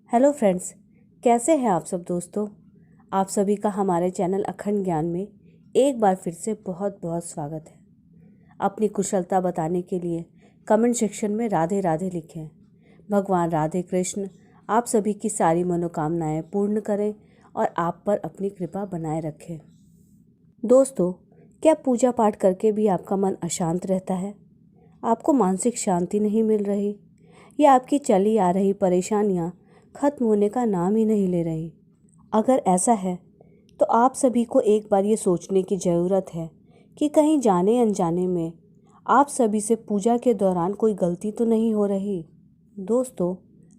Hello friends, कैसे हैं आप सब दोस्तों। आप सभी का हमारे चैनल अखंड ज्ञान में एक बार फिर से बहुत बहुत स्वागत है। अपनी कुशलता बताने के लिए कमेंट सेक्शन में राधे राधे लिखें। भगवान राधे कृष्ण आप सभी की सारी मनोकामनाएं पूर्ण करें और आप पर अपनी कृपा बनाए रखें। दोस्तों, क्या पूजा पाठ करके भी आपका मन अशांत रहता है? आपको मानसिक शांति नहीं मिल रही या आपकी चली आ रही परेशानियां खत्म होने का नाम ही नहीं ले रही? अगर ऐसा है तो आप सभी को एक बार ये सोचने की ज़रूरत है कि कहीं जाने अनजाने में आप सभी से पूजा के दौरान कोई गलती तो नहीं हो रही। दोस्तों,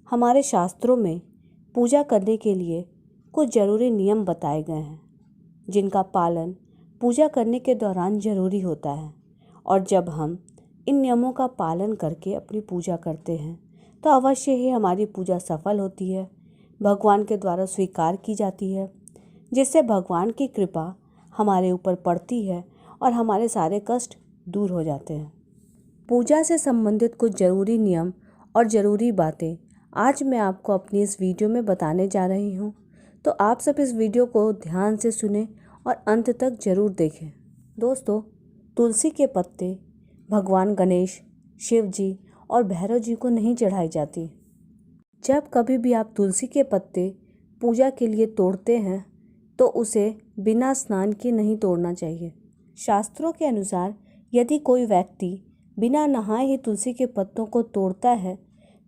हमारे शास्त्रों में पूजा करने के लिए कुछ ज़रूरी नियम बताए गए हैं जिनका पालन पूजा करने के दौरान ज़रूरी होता है। और जब हम इन नियमों का पालन करके अपनी पूजा करते हैं तो अवश्य ही हमारी पूजा सफल होती है, भगवान के द्वारा स्वीकार की जाती है, जिससे भगवान की कृपा हमारे ऊपर पड़ती है और हमारे सारे कष्ट दूर हो जाते हैं। पूजा से संबंधित कुछ ज़रूरी नियम और ज़रूरी बातें आज मैं आपको अपनी इस वीडियो में बताने जा रही हूँ, तो आप सब इस वीडियो को ध्यान से सुने और अंत तक ज़रूर देखें। दोस्तों, तुलसी के पत्ते भगवान गणेश, शिव जी और भैरव जी को नहीं चढ़ाई जाती। जब कभी भी आप तुलसी के पत्ते पूजा के लिए तोड़ते हैं तो उसे बिना स्नान के नहीं तोड़ना चाहिए। शास्त्रों के अनुसार यदि कोई व्यक्ति बिना नहाए ही तुलसी के पत्तों को तोड़ता है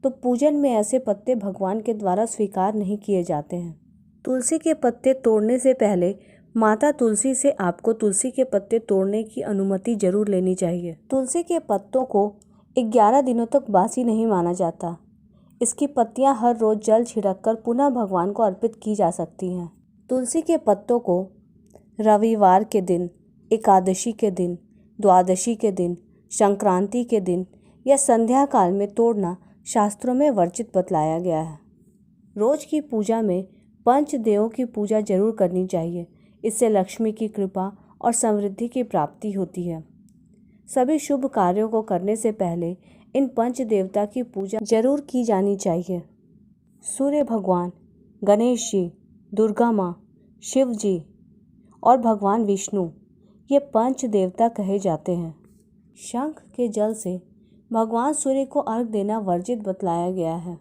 तो पूजन में ऐसे पत्ते भगवान के द्वारा स्वीकार नहीं किए जाते हैं। तुलसी के पत्ते तोड़ने से पहले माता तुलसी से आपको तुलसी के पत्ते तोड़ने की अनुमति जरूर लेनी चाहिए। तुलसी के पत्तों को 11 दिनों तक बासी नहीं माना जाता। इसकी पत्तियां हर रोज जल छिड़ककर पुनः भगवान को अर्पित की जा सकती हैं। तुलसी के पत्तों को रविवार के दिन, एकादशी के दिन, द्वादशी के दिन, संक्रांति के दिन या संध्या काल में तोड़ना शास्त्रों में वर्जित बतलाया गया है। रोज की पूजा में पंचदेवों की पूजा जरूर करनी चाहिए। इससे लक्ष्मी की कृपा और समृद्धि की प्राप्ति होती है। सभी शुभ कार्यों को करने से पहले इन पंच देवता की पूजा जरूर की जानी चाहिए। सूर्य भगवान, गणेश जी, दुर्गा माँ, शिव जी और भगवान विष्णु ये पंच देवता कहे जाते हैं। शंख के जल से भगवान सूर्य को अर्घ देना वर्जित बतलाया गया है।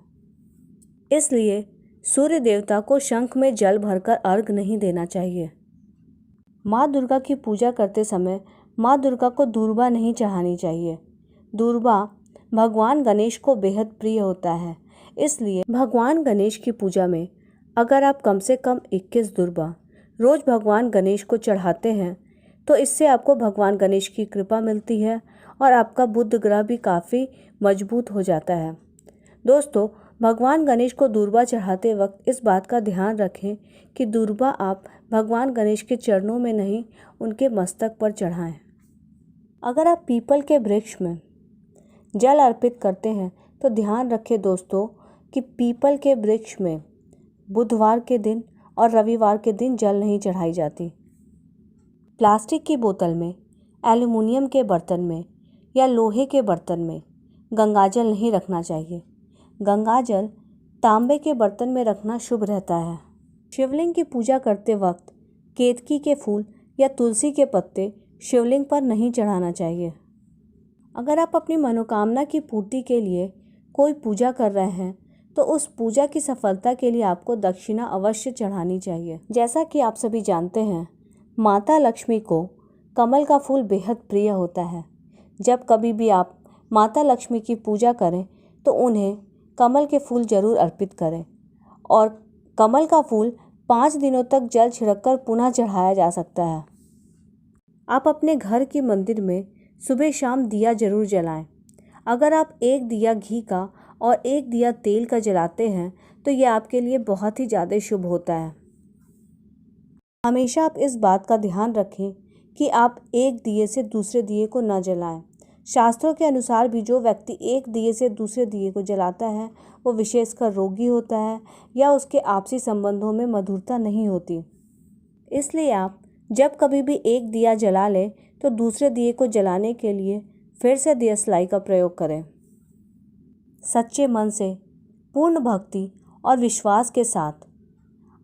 इसलिए सूर्य देवता को शंख में जल भरकर अर्घ नहीं देना चाहिए। माँ दुर्गा की पूजा करते समय माँ दुर्गा को दूर्वा नहीं चढ़ानी चाहिए। दूर्वा भगवान गणेश को बेहद प्रिय होता है। इसलिए भगवान गणेश की पूजा में अगर आप कम से कम 21 दूर्वा रोज भगवान गणेश को चढ़ाते हैं तो इससे आपको भगवान गणेश की कृपा मिलती है और आपका बुध ग्रह भी काफ़ी मजबूत हो जाता है। दोस्तों, भगवान गणेश को दूर्वा चढ़ाते वक्त इस बात का ध्यान रखें कि दूर्वा आप भगवान गणेश के चरणों में नहीं, उनके मस्तक पर चढ़ाएं। अगर आप पीपल के वृक्ष में जल अर्पित करते हैं तो ध्यान रखें दोस्तों कि पीपल के वृक्ष में बुधवार के दिन और रविवार के दिन जल नहीं चढ़ाई जाती। प्लास्टिक की बोतल में, एल्युमिनियम के बर्तन में या लोहे के बर्तन में गंगाजल नहीं रखना चाहिए। गंगाजल तांबे के बर्तन में रखना शुभ रहता है। शिवलिंग की पूजा करते वक्त केतकी के फूल या तुलसी के पत्ते शिवलिंग पर नहीं चढ़ाना चाहिए। अगर आप अपनी मनोकामना की पूर्ति के लिए कोई पूजा कर रहे हैं तो उस पूजा की सफलता के लिए आपको दक्षिणा अवश्य चढ़ानी चाहिए। जैसा कि आप सभी जानते हैं, माता लक्ष्मी को कमल का फूल बेहद प्रिय होता है। जब कभी भी आप माता लक्ष्मी की पूजा करें तो उन्हें कमल के फूल जरूर अर्पित करें और कमल का फूल 5 दिनों तक जल छिड़ककर पुनः चढ़ाया जा सकता है। आप अपने घर की मंदिर में सुबह शाम दिया जरूर जलाएं। अगर आप एक दिया घी का और एक दिया तेल का जलाते हैं तो ये आपके लिए बहुत ही ज़्यादा शुभ होता है। हमेशा आप इस बात का ध्यान रखें कि आप एक दिए से दूसरे दिए को न जलाएं। शास्त्रों के अनुसार भी जो व्यक्ति एक दिए से दूसरे दिए को जलाता है वो विशेषकर रोगी होता है या उसके आपसी संबंधों में मधुरता नहीं होती। इसलिए आप जब कभी भी एक दिया जला लें तो दूसरे दिए को जलाने के लिए फिर से दियसलाई का प्रयोग करें। सच्चे मन से, पूर्ण भक्ति और विश्वास के साथ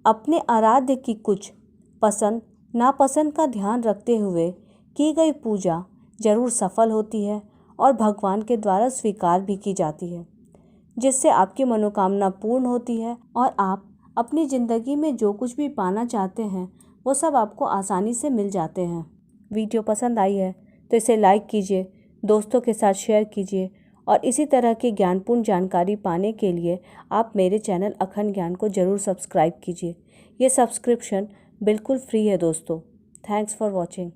अपने आराध्य की कुछ पसंद नापसंद का ध्यान रखते हुए की गई पूजा जरूर सफल होती है और भगवान के द्वारा स्वीकार भी की जाती है, जिससे आपकी मनोकामना पूर्ण होती है और आप अपनी ज़िंदगी में जो कुछ भी पाना चाहते हैं वो सब आपको आसानी से मिल जाते हैं। वीडियो पसंद आई है तो इसे लाइक कीजिए, दोस्तों के साथ शेयर कीजिए और इसी तरह की ज्ञानपूर्ण जानकारी पाने के लिए आप मेरे चैनल अखंड ज्ञान को ज़रूर सब्सक्राइब कीजिए। ये सब्सक्रिप्शन बिल्कुल फ्री है दोस्तों। Thanks for watching.